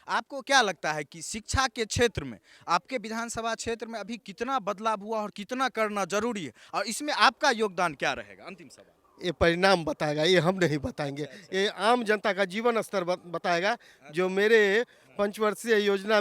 आपको क्या लगता है कि शिक्षा के क्षेत्र में आपके विधानसभा क्षेत्र में अभी कितना बदलाव हुआ और कितना करना जरूरी है और इसमें आपका योगदान क्या रहेगा? अंतिम सवाल। ये परिणाम बताएगा, ये हम नहीं बताएंगे। अच्छा, अच्छा। ये आम जनता का जीवन स्तर बताएगा। जो अच्छा। मेरे पंचवर्षीय योजना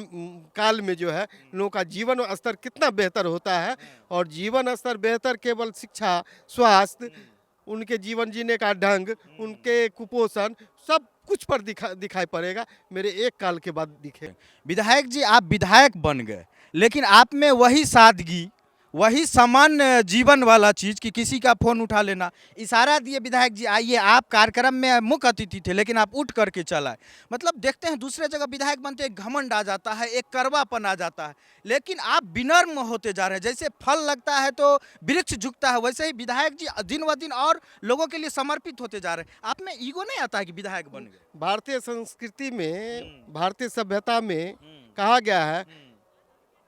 काल में जो है हुँ, लोगों का जीवन स्तर कितना बेहतर होता है। हाँ, और जीवन स्तर बेहतर केवल शिक्षा, स्वास्थ्य, हुँ, उनके जीवन जीने का ढंग, हुँ। उनके कुपोषण, सब कुछ पर दिखाई पड़ेगा। मेरे एक काल के बाद दिखे। विधायक जी, आप विधायक बन गए, लेकिन आप में वही सादगी, वही सामान्य जीवन वाला चीज़ कि किसी का फ़ोन उठा लेना, इशारा दिए विधायक जी आइए, आप कार्यक्रम में मुख्य अतिथि थे लेकिन आप उठ करके चल आए। मतलब देखते हैं दूसरे जगह विधायक बनते एक घमंड आ जाता है, एक कड़वापन आ जाता है, लेकिन आप विनम्र होते जा रहे हैं। जैसे फल लगता है तो वृक्ष झुकता है, वैसे ही विधायक जी दिन ब दिन और लोगों के लिए समर्पित होते जा रहे हैं। आप में ईगो नहीं आता है कि विधायक बन गए? भारतीय संस्कृति में, हुँ, भारतीय सभ्यता में हुँ, कहा गया है, हुँ,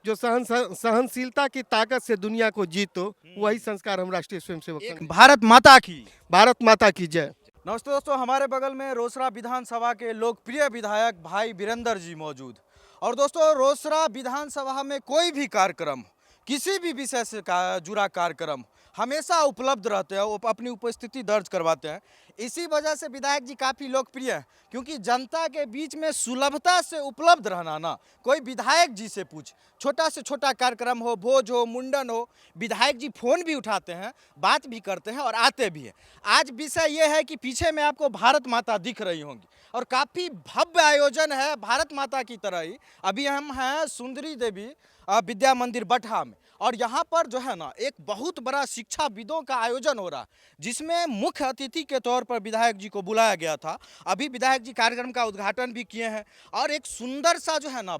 जो सहनशीलता की ताकत से दुनिया को जीतो, वही हुँ। संस्कार हम राष्ट्रीय स्वयंसेवक एक संघ। भारत माता की। भारत माता की जय। नमस्ते दोस्तों, हमारे बगल में रोसड़ा विधानसभा के लोकप्रिय विधायक भाई वीरेंद्र जी मौजूद। और दोस्तों, रोसड़ा विधानसभा में कोई भी कार्यक्रम, किसी भी विषय से जुड़ा कार्यक्रम हमेशा उपलब्ध रहते हैं, वो अपनी उपस्थिति दर्ज करवाते हैं। इसी वजह से विधायक जी काफ़ी लोकप्रिय हैं, क्योंकि जनता के बीच में सुलभता से उपलब्ध रहना ना, कोई विधायक जी से पूछ, छोटा से छोटा कार्यक्रम हो, भोज हो, मुंडन हो, विधायक जी फ़ोन भी उठाते हैं, बात भी करते हैं और आते भी हैं। आज विषय ये है कि पीछे में आपको भारत माता दिख रही होंगी और काफ़ी भव्य आयोजन है भारत माता की तरह ही। अभी हम हैं सुंदरी देवी विद्या मंदिर बटहा में, और यहाँ पर जो है ना एक बहुत बड़ा शिक्षाविदों का आयोजन हो रहा है, जिसमें मुख्य अतिथि के तौर पर विधायक जी को बुलाया गया था। अभी विधायक जी कार्यक्रम का उद्घाटन भी किए हैं और एक सुंदर सा जो है ना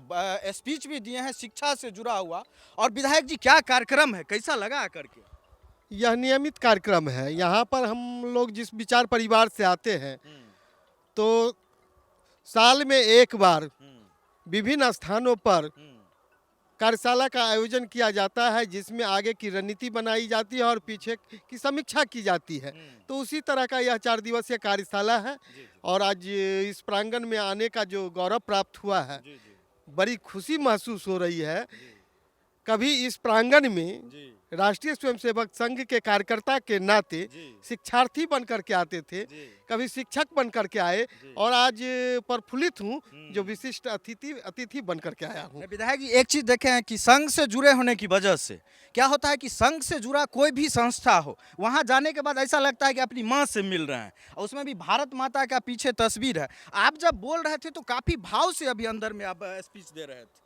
स्पीच भी दिए हैं शिक्षा से जुड़ा हुआ। और विधायक जी, क्या कार्यक्रम है, कैसा लगा आकर के? यह नियमित कार्यक्रम है। यहाँ पर हम लोग जिस विचार परिवार से आते हैं, हम्म, तो साल में एक बार हम्म, विभिन्न स्थानों पर हम्म, कार्यशाला का आयोजन किया जाता है, जिसमें आगे की रणनीति बनाई जाती है और पीछे की समीक्षा की जाती है। हम्म, तो उसी तरह का यह 4 दिवसीय कार्यशाला है। जी जी और आज इस प्रांगण में आने का जो गौरव प्राप्त हुआ है, जी जी बड़ी खुशी महसूस हो रही है। जी कभी इस प्रांगण में जी राष्ट्रीय स्वयंसेवक संघ के कार्यकर्ता के नाते जी शिक्षार्थी बन कर के आते थे, जी कभी शिक्षक बन कर के आए, जी। और आज प्रफुल्लित हूँ जो हम्म। विशिष्ट अतिथि अतिथि बन कर के आया हूँ। नहीं, विधायक जी, एक चीज देखे हैं कि संघ से जुड़े होने की वजह से क्या होता है कि संघ से जुड़ा कोई भी संस्था हो, वहां जाने के बाद ऐसा लगता है कि अपनी माँ से मिल रहे हैं, और उसमें भी भारत माता का पीछे तस्वीर है। आप जब बोल रहे थे तो काफी भाव से अभी अंदर में आप स्पीच दे रहे थे,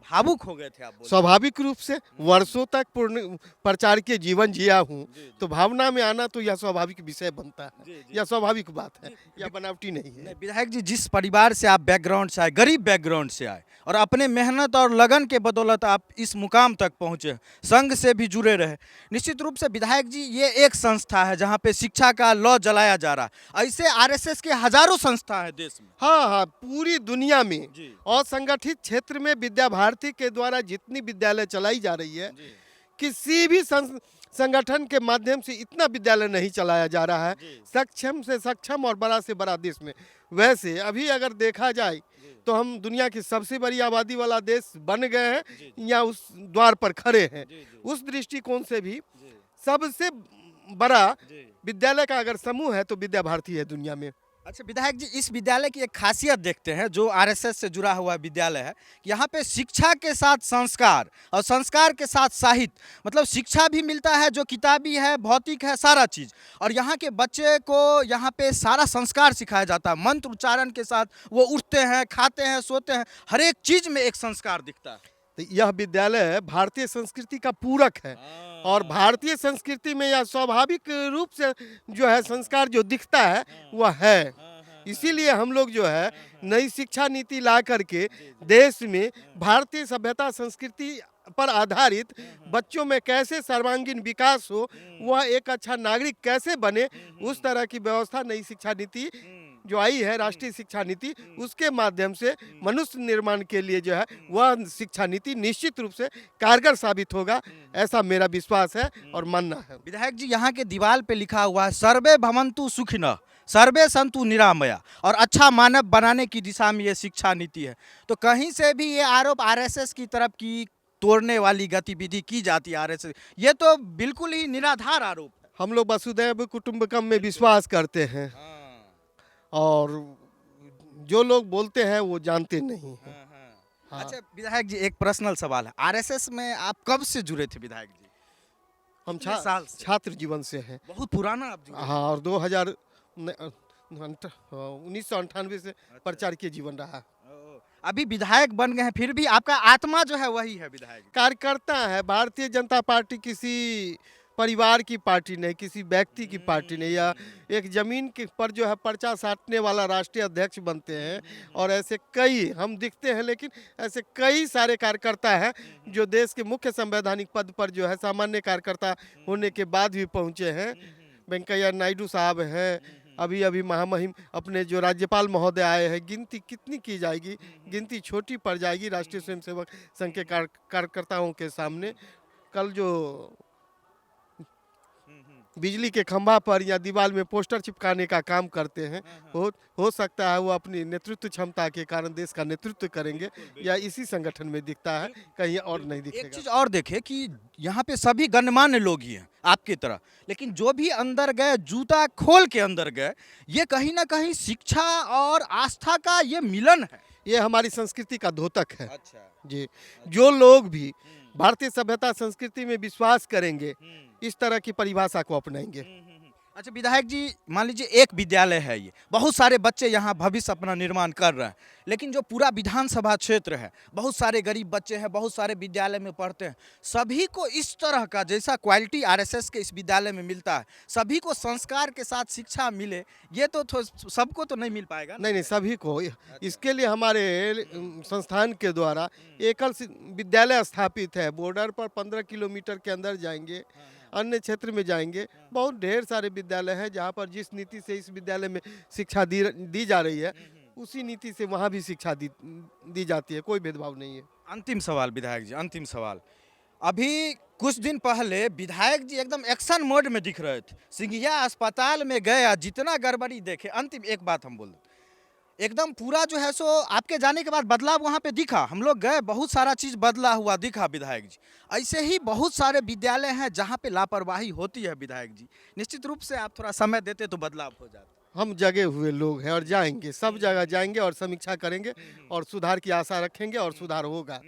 भावुक हो गए थे आप बोलते। स्वाभाविक रूप से वर्षों तक पूर्ण प्रचार के जीवन जिया हूँ, जी जी तो भावना में आना तो यह स्वाभाविक विषय बनता है। जी जी यह स्वाभाविक बात है, जी। यह बनावटी नहीं नहीं, है। विधायक जी, जिस परिवार से आप बैकग्राउंड से आए, गरीब बैकग्राउंड से आए, और अपने मेहनत और लगन के बदौलत आप इस मुकाम तक पहुंचे, संघ से भी जुड़े रहे। निश्चित रूप से विधायक जी, ये एक संस्था है जहां पे शिक्षा का लौ जलाया जा रहा है। ऐसे आरएसएस के हजारों संस्था हैं देश में। हाँ हाँ, पूरी दुनिया में जी और संगठित क्षेत्र में विद्या भारती के द्वारा जितनी विद्यालय चलाई जा रही है, जी किसी भी संगठन के माध्यम से इतना विद्यालय नहीं चलाया जा रहा है, जी सक्षम से सक्षम और बड़ा से बड़ा देश में। वैसे अभी अगर देखा जाए जी तो हम दुनिया की सबसे बड़ी आबादी वाला देश बन गए हैं, जी या उस द्वार पर खड़े हैं। जी जी उस दृष्टिकोण से भी जी सबसे बड़ा जी। विद्यालय का अगर समूह है तो विद्या भारती है दुनिया में। अच्छा विधायक जी, इस विद्यालय की एक खासियत देखते हैं जो आरएसएस से जुड़ा हुआ विद्यालय है कि यहाँ पे शिक्षा के साथ संस्कार और संस्कार के साथ साहित्य, मतलब शिक्षा भी मिलता है जो किताबी है, भौतिक है, सारा चीज़। और यहाँ के बच्चे को यहाँ पे सारा संस्कार सिखाया जाता है, मंत्र उच्चारण के साथ वो उठते हैं, खाते हैं, सोते हैं, हर एक चीज़ में एक संस्कार दिखता है। तो यह विद्यालय भारतीय संस्कृति का पूरक है, और भारतीय संस्कृति में यह स्वाभाविक रूप से जो है संस्कार जो दिखता है वह है। इसीलिए हम लोग जो है नई शिक्षा नीति ला करके देश में भारतीय सभ्यता संस्कृति पर आधारित बच्चों में कैसे सर्वांगीण विकास हो, वह एक अच्छा नागरिक कैसे बने, उस तरह की व्यवस्था नई शिक्षा नीति जो आई है, राष्ट्रीय शिक्षा नीति, उसके माध्यम से मनुष्य निर्माण के लिए जो है वह शिक्षा नीति निश्चित रूप से कारगर साबित होगा, ऐसा मेरा विश्वास है और मानना है। विधायक जी, यहाँ के दीवार पे लिखा हुआ है सर्वे भवन्तु सुखिनः, सर्वे संतु निरामया, और अच्छा मानव बनाने की दिशा में ये शिक्षा नीति है। तो कहीं से भी ये आरोप आरएसएस की तरफ की तोड़ने वाली गतिविधि की जाती है आरएसएस, ये तो बिल्कुल ही निराधार आरोप है। हम लोग वसुधैव कुटुंबकम में विश्वास करते हैं, और जो लोग बोलते हैं वो जानते नहीं हैं। हाँ। अच्छा विधायक जी, एक पर्सनल सवाल है, आरएसएस में आप कब से जुड़े थे विधायक जी? हम कितने साल से? छात्र जीवन से हैं। बहुत पुराना आप जुड़े। हाँ, और 1998 से प्रचारकीय जीवन रहा। अभी विधायक बन गए हैं, फिर भी आपका आत्मा जो है वही है विधायक। कार्यकर्ता है। भारतीय जनता पार्टी किसी परिवार की पार्टी नहीं, किसी व्यक्ति की पार्टी नहीं, या एक जमीन के पर जो है पर्चा साटने वाला राष्ट्रीय अध्यक्ष बनते हैं। और ऐसे कई हम दिखते हैं, लेकिन ऐसे कई सारे कार्यकर्ता हैं जो देश के मुख्य संवैधानिक पद पर जो है सामान्य कार्यकर्ता होने के बाद भी पहुंचे हैं। वेंकैया नायडू साहब हैं, अभी अभी महामहिम अपने जो राज्यपाल महोदय आए हैं। गिनती कितनी की जाएगी, गिनती छोटी पड़ जाएगी राष्ट्रीय स्वयंसेवक संघ के कार्यकर्ताओं के सामने। कल जो बिजली के खंभा पर या दीवार में पोस्टर चिपकाने का काम करते हैं, हो सकता है वो अपनी नेतृत्व क्षमता के कारण देश का नेतृत्व करेंगे, या इसी संगठन में दिखता है, कहीं और नहीं एक दिखेगा। चीज और देखे कि यहाँ पे सभी गणमान्य लोग ही हैं आपकी तरह, लेकिन जो भी अंदर गए, जूता खोल के अंदर गए, ये कहीं ना कहीं शिक्षा और आस्था का ये मिलन है। ये हमारी संस्कृति का द्योतक है। अच्छा जी, जो लोग भी भारतीय सभ्यता संस्कृति में विश्वास करेंगे, इस तरह की परिभाषा को अपनाएंगे। अच्छा विधायक जी, मान लीजिए एक विद्यालय है, ये बहुत सारे बच्चे यहाँ भविष्य अपना निर्माण कर रहे हैं, लेकिन जो पूरा विधानसभा क्षेत्र है, बहुत सारे गरीब बच्चे हैं, बहुत सारे विद्यालय में पढ़ते हैं, सभी को इस तरह का जैसा क्वालिटी आरएसएस के इस विद्यालय में मिलता है, सभी को संस्कार के साथ शिक्षा मिले, ये तो सबको तो नहीं मिल पाएगा। नहीं, सभी को। इसके लिए हमारे संस्थान के द्वारा एकल विद्यालय स्थापित है। बॉर्डर पर 15 किलोमीटर के अंदर जाएंगे, अन्य क्षेत्र में जाएंगे, बहुत ढेर सारे विद्यालय हैं जहाँ पर जिस नीति से इस विद्यालय में शिक्षा दी जा रही है, उसी नीति से वहाँ भी शिक्षा दी जाती है, कोई भेदभाव नहीं है। अंतिम सवाल विधायक जी, अंतिम सवाल। अभी कुछ दिन पहले विधायक जी एकदम एक्शन मोड में दिख रहे थे, सिंघिया अस्पताल में गए, जितना गड़बड़ी देखे। अंतिम एक बात हम बोल दें, एकदम पूरा जो है सो आपके जाने के बाद बदलाव वहाँ पे दिखा, हम लोग गए, बहुत सारा चीज़ बदला हुआ दिखा विधायक जी। ऐसे ही बहुत सारे विद्यालय हैं जहाँ पे लापरवाही होती है विधायक जी, निश्चित रूप से आप थोड़ा समय देते तो बदलाव हो जाता। हम जगे हुए लोग हैं और जाएंगे, सब जगह जाएंगे और समीक्षा करेंगे और सुधार की आशा रखेंगे, और सुधार होगा।